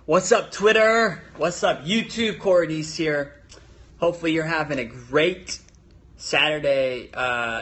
What's up, Twitter? What's up, YouTube? Corey's here. Hopefully you're having a great Saturday.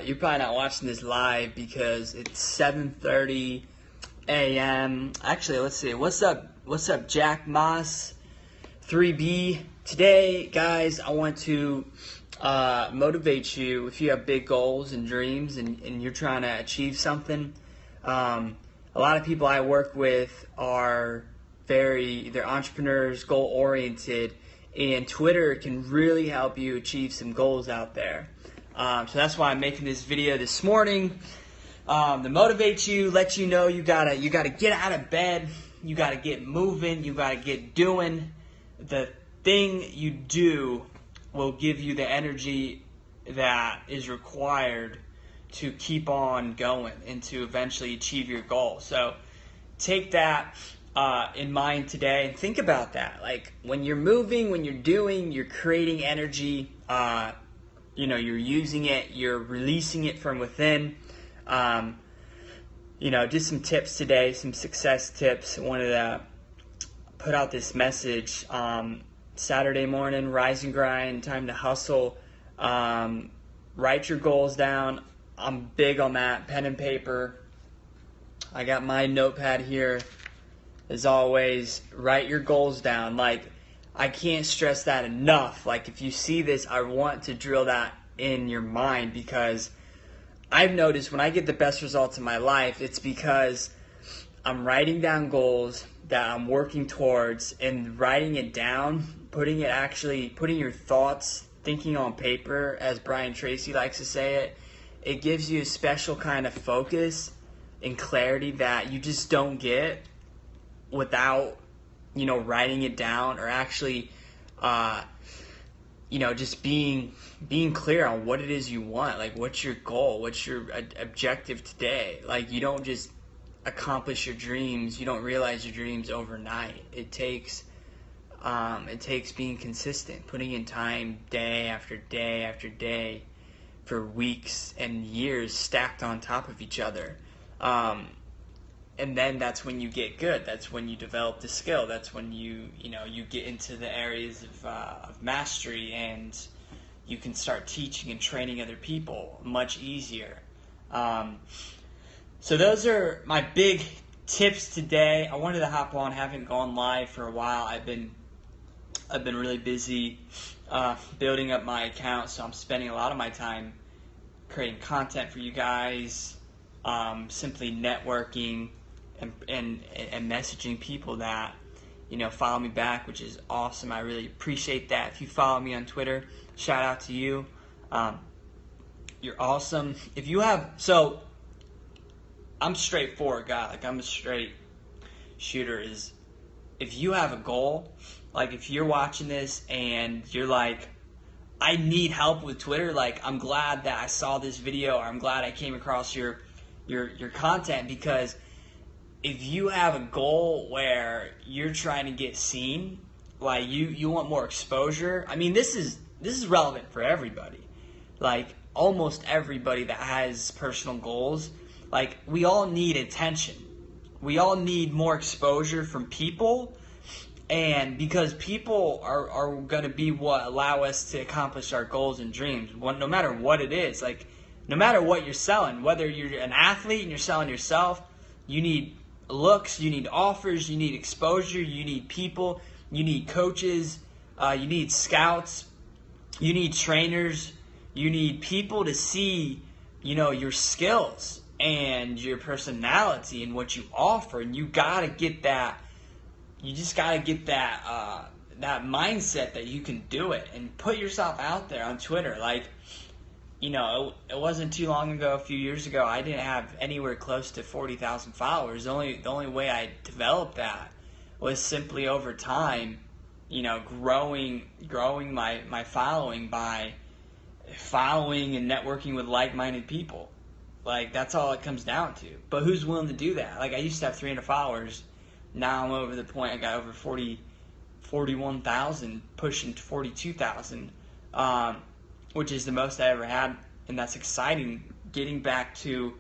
You're probably not watching this live because it's 7:30 a.m. Actually, let's see. What's up, Jack Moss 3B? Today, guys, I want to motivate you if you have big goals and dreams and you're trying to achieve something. A lot of people I work with are they're entrepreneurs, goal-oriented, and Twitter can really help you achieve some goals out there. So that's why I'm making this video this morning, to motivate you, let you know you gotta get out of bed, you gotta get moving, you gotta get doing. The thing you do will give you the energy that is required to keep on going and to eventually achieve your goal. So take that in mind today and think about that. Like when you're moving, when you're doing, you're creating energy. You're using it, you're releasing it from within. Just some tips today, some success tips. I wanted to put out this message. Saturday morning, rise and grind, time to hustle. Write your goals down. I'm big on that, pen and paper. I got my notepad here. As always, write your goals down. Like, I can't stress that enough. Like, if you see this, I want to drill that in your mind, because I've noticed when I get the best results in my life, it's because I'm writing down goals that I'm working towards and writing it down, putting your thoughts, thinking on paper, as Brian Tracy likes to say it. It gives you a special kind of focus and clarity that you just don't get without, writing it down, or actually, just being clear on what it is you want. Like, what's your goal? What's your objective today? Like, you don't just accomplish your dreams. You don't realize your dreams overnight. It takes being consistent, putting in time day after day after day for weeks and years stacked on top of each other. And then that's when you get good. That's when you develop the skill. That's when you get into the areas of mastery, and you can start teaching and training other people much easier. So those are my big tips today. I wanted to hop on. Haven't gone live for a while. I've been really busy building up my account, so I'm spending a lot of my time creating content for you guys, simply networking and messaging people that follow me back, which is awesome. I really appreciate that. If you follow me on Twitter, shout out to you. You're awesome. I'm a straightforward guy. Like, I'm a straight shooter. If you have a goal, like if you're watching this and you're like, I need help with Twitter, like, I'm glad that I saw this video, or I'm glad I came across your content, because if you have a goal where you're trying to get seen, like you want more exposure, I mean, this is relevant for everybody. Like, almost everybody that has personal goals, like, we all need attention. We all need more exposure from people, and because people are going to be what allow us to accomplish our goals and dreams, no matter what it is. Like, no matter what you're selling, whether you're an athlete and you're selling yourself, you need looks, you need offers, you need exposure, you need people, you need coaches, you need scouts, you need trainers, you need people to see, your skills and your personality and what you offer, and you gotta get that. You just gotta get that mindset that you can do it, and put yourself out there on Twitter. Like, it wasn't too long ago, a few years ago, I didn't have anywhere close to 40,000 followers. The only way I developed that was simply over time, growing my following by following and networking with like-minded people. Like, that's all it comes down to. But who's willing to do that? Like, I used to have 300 followers. Now I'm over the point. I got over 41,000, pushing to 42,000. Which is the most I ever had, and that's exciting. Getting back to,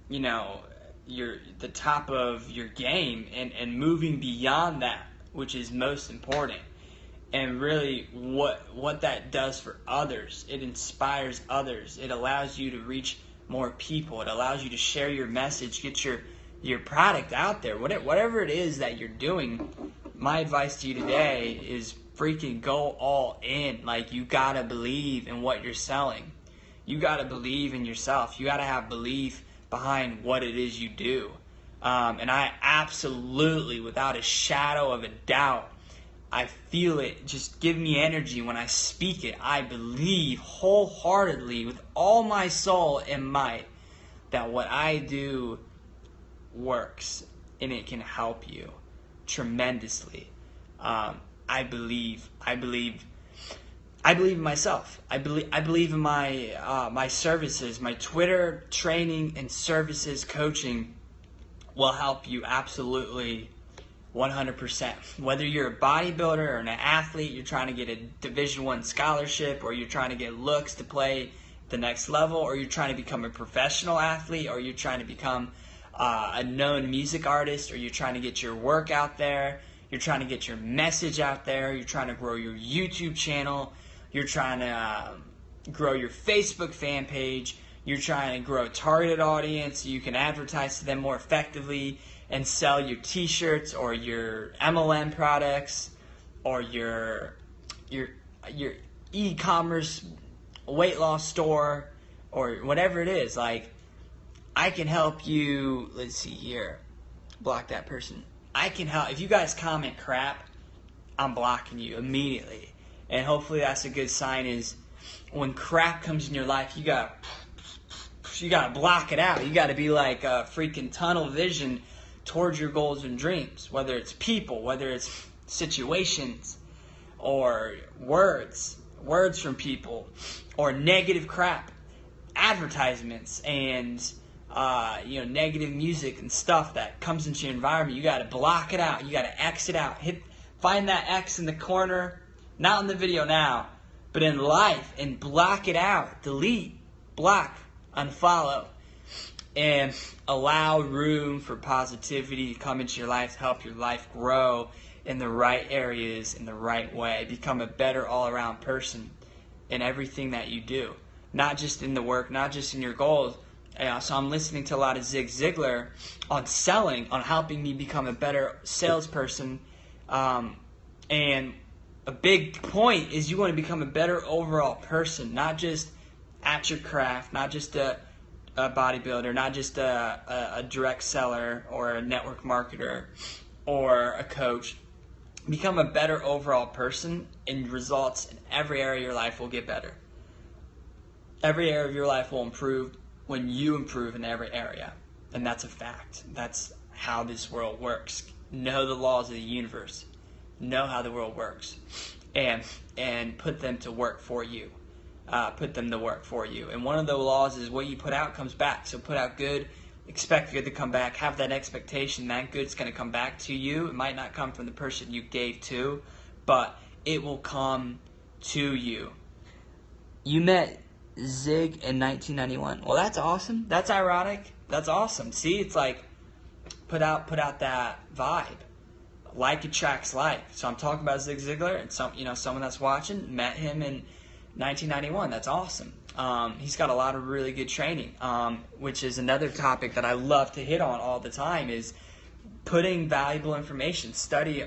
the top of your game and moving beyond that. which is most important. And really what that does for others, it inspires others. It allows you to reach more people. It allows you to share your message, get your product out there. Whatever it is that you're doing, my advice to you today is freaking go all in. Like, you gotta believe in what you're selling. You gotta believe in yourself. You gotta have belief behind what it is you do. And I absolutely, without a shadow of a doubt, I feel it just give me energy when I speak it. I believe wholeheartedly with all my soul and might that what I do works and it can help you tremendously. I believe in myself. I believe in my services. My Twitter training and services coaching will help you absolutely 100%. Whether you're a bodybuilder or an athlete, you're trying to get a Division I scholarship, or you're trying to get looks to play the next level, or you're trying to become a professional athlete, or you're trying to become a known music artist, or you're trying to get your work out there, you're trying to get your message out there, you're trying to grow your YouTube channel, you're trying to grow your Facebook fan page, you're trying to grow a targeted audience so you can advertise to them more effectively and sell your t-shirts or your MLM products or your e-commerce weight loss store or whatever it is. Like, I can help you. Let's see here. Block that person. I can help. If you guys comment crap, I'm blocking you immediately. And hopefully that's a good sign, is when crap comes in your life, you gotta block it out. You gotta be like a freaking tunnel vision towards your goals and dreams, whether it's people, whether it's situations, or words from people, or negative crap, advertisements, and negative music and stuff that comes into your environment. You got to block it out. You got to X it out. Find that X in the corner, not in the video now, but in life, and block it out. Delete, block, unfollow. And allow room for positivity to come into your life to help your life grow in the right areas, in the right way. Become a better all-around person in everything that you do. Not just in the work, not just in your goals. So I'm listening to a lot of Zig Ziglar on selling, on helping me become a better salesperson. And a big point is you want to become a better overall person, not just at your craft, not just a bodybuilder, not just a direct seller or a network marketer or a coach. Become a better overall person, and results in every area of your life will get better. Every area of your life will improve when you improve in every area. And that's a fact. That's how this world works. Know the laws of the universe. Know how the world works. And put them to work for you. Put them to work for you. And one of the laws is what you put out comes back. So put out good, expect good to come back. Have that expectation that good's going to come back to you. It might not come from the person you gave to, but it will come to you. You met Zig in 1991. Well, that's awesome. That's ironic. That's awesome. See, it's like put out that vibe. Like attracts like. So I'm talking about Zig Ziglar, and someone that's watching met him in 1991. That's awesome. He's got a lot of really good training, which is another topic that I love to hit on all the time, is putting valuable information. Study,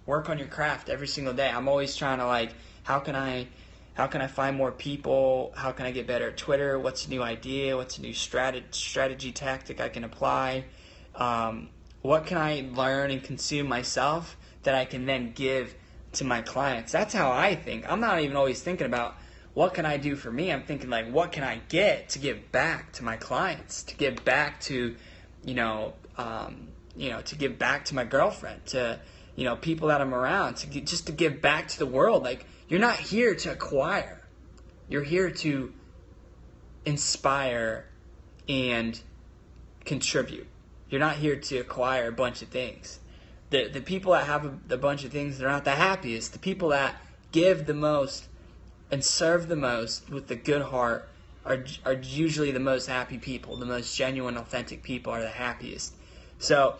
work on your craft every single day. I'm always trying to how can I find more people? How can I get better at Twitter? What's a new idea? What's a new strategy tactic I can apply? What can I learn and consume myself that I can then give to my clients? That's how I think. I'm not even always thinking about what can I do for me. I'm thinking what can I get to give back to my clients, to give back to, to give back to my girlfriend, to, people that I'm around, just to give back to the world. You're not here to acquire. You're here to inspire and contribute. You're not here to acquire a bunch of things. The people that have a bunch of things, they're not the happiest. The people that give the most and serve the most with a good heart are usually the most happy people. The most genuine, authentic people are the happiest. So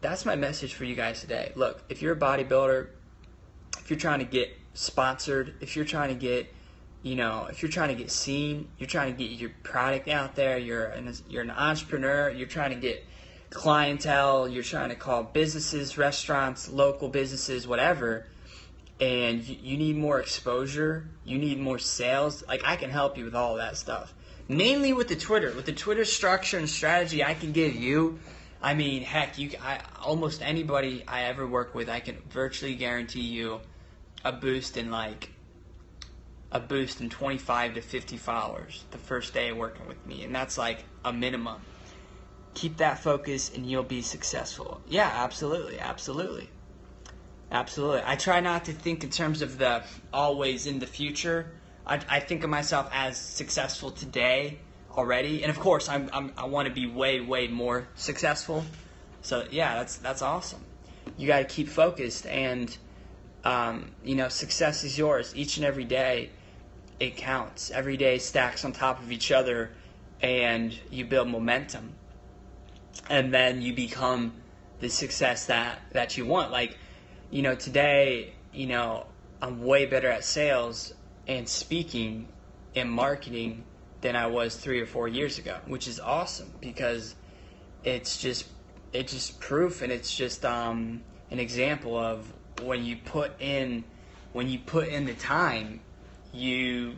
that's my message for you guys today. Look, if you're a bodybuilder, if you're trying to get sponsored, if you're trying to get, if you're trying to get seen, you're trying to get your product out there, you're an entrepreneur, you're trying to get clientele, you're trying to call businesses, restaurants, local businesses, whatever, and you need more exposure, you need more sales, like I can help you with all of that stuff. Mainly with the Twitter structure and strategy I can give you. I mean, heck, almost anybody I ever work with, I can virtually guarantee you a boost in 25 to 50 followers the first day working with me, and that's like a minimum. Keep that focus and you'll be successful. Yeah, absolutely. I try not to think in terms of the always in the future. I think of myself as successful today already, and of course I want to be way more successful. So yeah, that's awesome. You got to keep focused, and success is yours each and every day. It counts. Every day stacks on top of each other, and you build momentum, and then you become the success that you want. Like, today, I'm way better at sales and speaking and marketing than I was 3 or 4 years ago, which is awesome because it's just proof, and it's just an example of when you put in the time, you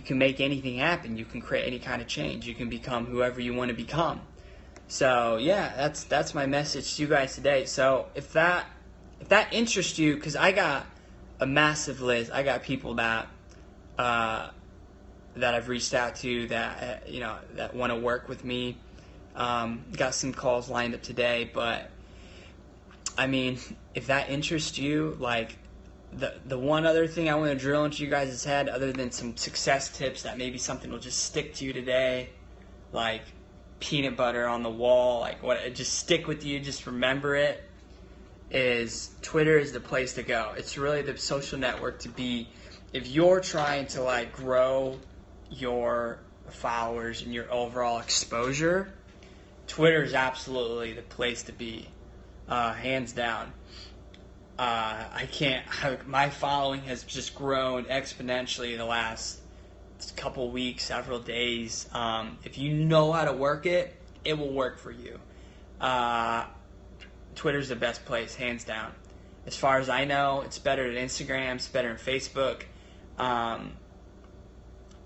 can make anything happen. You can create any kind of change. You can become whoever you want to become. So yeah, that's my message to you guys today. So if that interests you, because I got a massive list. I got people that I've reached out to that that want to work with me. Got some calls lined up today, but I mean, if that interests you, like the one other thing I want to drill into you guys' head, other than some success tips that maybe something will just stick to you today, like peanut butter on the wall, like what just stick with you, just remember it, is Twitter is the place to go. It's really the social network to be if you're trying to like grow your followers and your overall exposure. Twitter is absolutely the place to be, hands down. My following has just grown exponentially in the last couple weeks, several days. If you know how to work it, it will work for you. Twitter's the best place, hands down. As far as I know, it's better than Instagram, it's better than Facebook.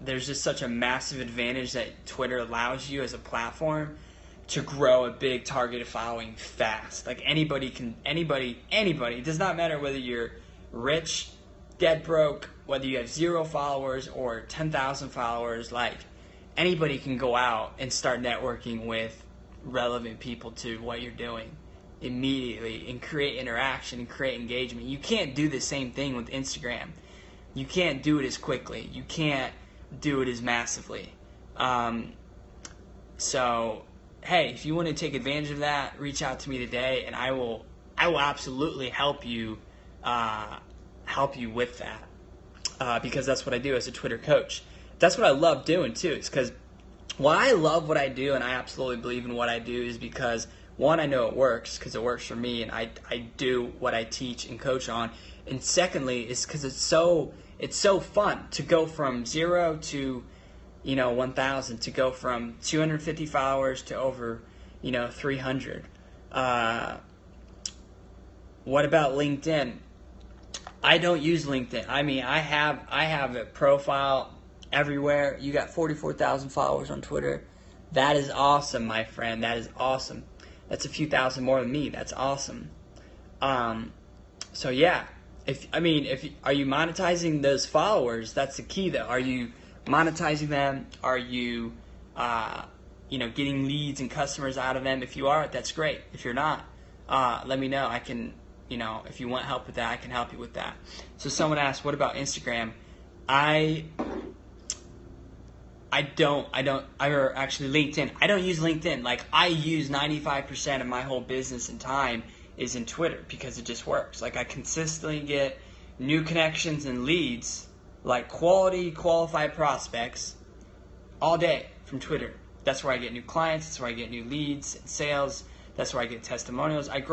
There's just such a massive advantage that Twitter allows you as a platform to grow a big targeted following fast. Like anybody, it does not matter whether you're rich, dead broke, whether you have 0 followers or 10,000 followers, like anybody can go out and start networking with relevant people to what you're doing immediately and create interaction and create engagement. You can't do the same thing with Instagram. You can't do it as quickly. You can't do it as massively. So hey, if you want to take advantage of that, reach out to me today, and I will absolutely help you with that, because that's what I do as a Twitter coach. That's what I love doing too. It's because I love what I do, and I absolutely believe in what I do, is because one, I know it works because it works for me, and I do what I teach and coach on. And secondly, it's because it's so fun to go from 0 to 1,000, to go from 250 followers to over 300. What about LinkedIn? I don't use LinkedIn. I mean, I have a profile everywhere. You got 44,000 followers on Twitter. That is awesome, my friend. That is awesome. That's a few thousand more than me. That's awesome. So yeah, are you monetizing those followers? That's the key, though. Are you monetizing them? Are you getting leads and customers out of them? If you are, that's great. If you're not, let me know. I can, if you want help with that, I can help you with that. So someone asked, what about Instagram? Or actually LinkedIn. I don't use LinkedIn. Like, I use 95% of my whole business and time is in Twitter because it just works. Like, I consistently get new connections and leads, like quality, qualified prospects, all day from Twitter. That's where I get new clients. That's where I get new leads and sales. That's where I get testimonials. I grow